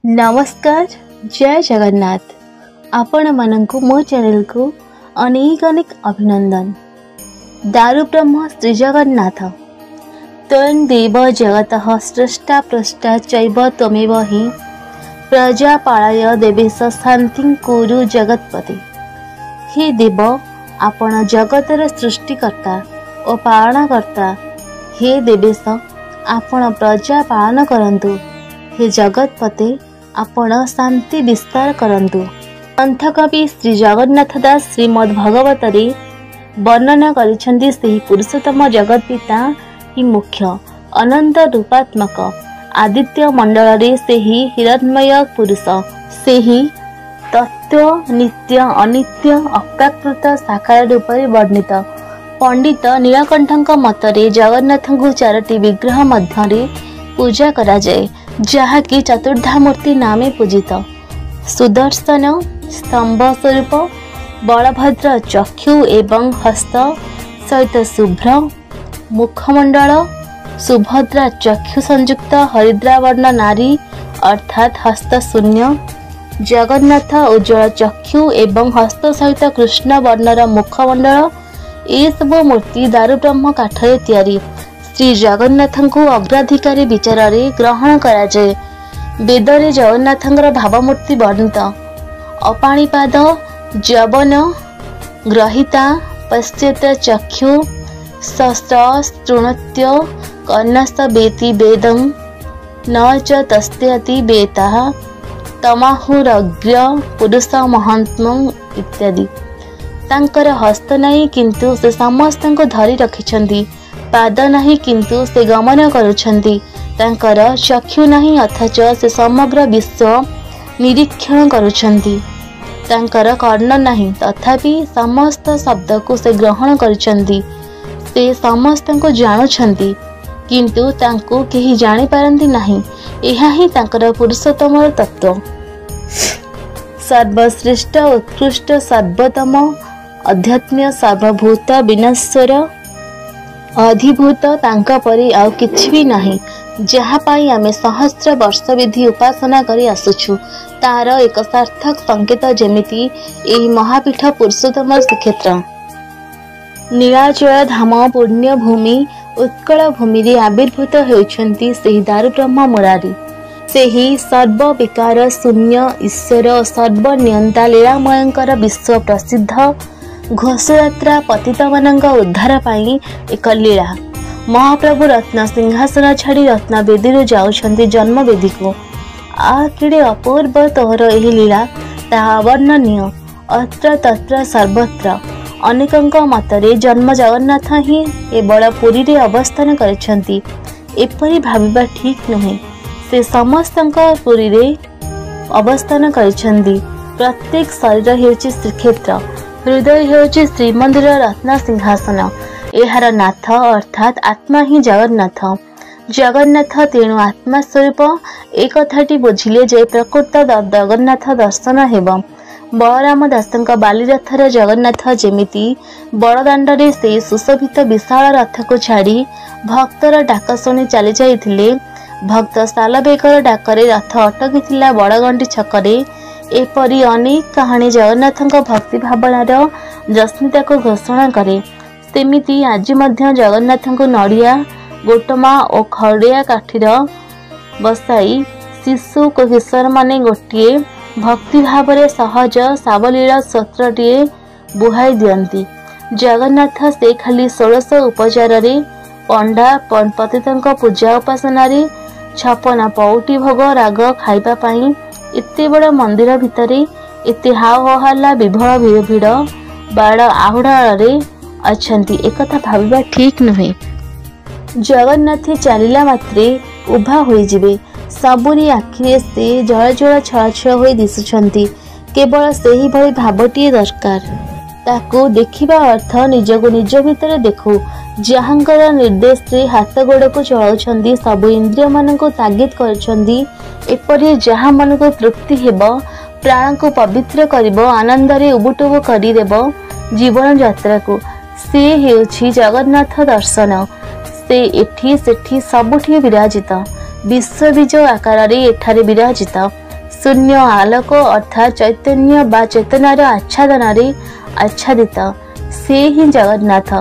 नमस्कार जय जगन्नाथ आपण मानक मो चैनल को अनेक अनेक अभिनंदन। दारु ब्रह्म श्री जगन्नाथ तन् देव जगतः स्रष्टा प्रष्टा चैव त्वमेव हि प्रजापालय देवेश शांति कुरु जगतपते। हे देव आपण जगतर सृष्टिकर्ता और पालनकर्ता। हे देवेश आपण प्रजा पालन करंतु। हे जगतपते आपण शांति विस्तार करंतु। ग्रंथकवि श्री जगन्नाथ दास श्रीमद् भगवतरे वर्णना करिसेंति सेही पुरुषोत्तम जगत पिता ही मुख्य अनंत रूपात्मक आदित्य मंडल रे सेही हिरण्मय पुरुष सेही तत्व नित्य अनित्य अप्राकृत साकार रूप वर्णित। पंडित नीलकंठक मतरे जगन्नाथ को चारोटी विग्रह मध्य पूजा करा जाए जहाँकि चतुर्धा मूर्ति नामे पूजित। सुदर्शन स्तंभ स्वरूप बलभद्र चक्षु एवं हस्त सहित शुभ्र मुखमंडल सुभद्रा चक्षु संयुक्त हरिद्रावर्ण नारी अर्थात हस्त शून्य जगन्नाथ उज्ज्वल चक्षु एवं हस्त सहित कृष्ण वर्णर मुखमंडल ये सब मूर्ति दारु ब्रह्म काठरे तैयारी। श्री जगन्नाथ को अग्राधिकारी विचार रे ग्रहण करा जाए। वेदरे जगन्नाथंकर भावमूर्ति वर्णित अपाणिपाद जवन ग्रहिता पश्चात चक्षु शस्त्रस्तृणत्य कर्णस्थ वेति वेदं न च तस्त्यति वेतः तमाहुरग्र पुरुष महात्म इत्यादि। तांकर हस्त नहीं किंतु से समस्त को धरी रखिछंती। पाद नहीं किंतु से गमन करुछंती। तांकर चक्षु नहीं अथच से समग्र विश्व निरीक्षण करुछंती। तांकर कर्ण नहीं तथापि समस्त शब्द को से ग्रहण करुछंती। से समस्त को जानुछंती किंतु तांको केही जानि पारंती नहीं। एहा ही तांकर पुरुषोत्तम तत्व। सर्वश्रेष्ठ उत्कृष्ट सर्वोत्तम अध्यात्म सर्वभूत विनश्वर अधिभूत तांका परि आउ किछि भी नहीं। जहाँ पाई आमे सहस्र वर्ष विधि उपासना करी आसुछु तार एक सार्थक संकेत जेमिति एही महापीठ पुरुषोत्तम श्रीक्षेत्र नीलाचल धाम पुण्य भूमि उत्कल भूमि रे आविर्भूत होइछंती सेही दारु ब्रह्म मुरारी। सेही सर्व विकार शून्य ईश्वर सर्वनियंता लीलामयंकर विश्व प्रसिद्ध घोषयात्रा पतित मानक उद्धार पाई एक लीला। महाप्रभु रत्न सिंहासन छाड़ी रत्न वेदी जाउछंती जन्म वेदी को। आ केड़े अपूर्व तोहर एही लीला ताहा अवर्णनीय। अत्र तत्र सर्वत्र अनेकंक मतरे जन्म जगन्नाथ ही केवल पुरी रे अवस्थान करिछंती एपरि भाबिबा ठीक नुहे। से समस्तंक पुरी रे अवस्थान करिछंती। प्रत्येक शरीर हेउची श्रीक्षेत्र हृदय हेउची श्रीमंदिर रत्न सिंहासन। एहार नाथ अर्थात आत्मा ही जगन्नाथ। जगन्नाथ तेणु आत्मा स्वरूप एक कथाटी बुझिले जे प्रकृत जगन्नाथ दर्शन हेब। बलराम दासंक बालीरथर जगन्नाथ जेमिति बड़दाण्डरे से सुशोभित विशाल रथ को छाड़ी भक्तर डाक शुणी चली जाइथिले। भक्त सालबेगर डाकरे रथ अटकी बड़गंडी छकरे। एपरी अनेक कहानी जगन्नाथंक भक्ति भावनार जस्मिता को घोषणा करे। सेमिति आज मध्य जगन्नाथंक नड़िया गोटमा और खड़िया काठीर बसाई शिशु किशोर माने गोटे भक्ति भाव रे सहज सावलीला स्वत्रटीए बुहाई दियंती। जगन्नाथ से खाली 1600 उपचार रे पंडा पतितंक पूजा उपासना रे 56 पौटी भोग राग खाइबा पाई एते बड़ मंदिर भितरे एते हाव हल्ला विभल भिड़ बाड़ आहुड़ा रे अछंती एकथा भाबिबा ठीक नुहे। जगन्नाथ चलिला मात्रे उभा होई जिवे। सबुरी आखिरे से जल जल छळछळ होई दिसुछंती। केवल सेही भली भावटीए दरकार। ताकू देखिबा अर्थ निजको निज भितरे देखू। जहाँकर निर्देश रे हाथ गोड़ को चलाउछंती सब इंद्रिय मान को तागिद करछंती। एपरि जहाँ मन को तृप्ति हेब प्राण को पवित्र करिबो आनंद रे उबुटुबु करि देबो जीवन यात्रा को से हेउछि जगन्नाथ दर्शन। से एठी सेठी सबुठी विराजित। विश्वबीज आकार एठारे विराजित। शून्य आलोक अर्थात चैतन्य बा चेतनार आच्छादन आच्छादित से ही जगन्नाथ।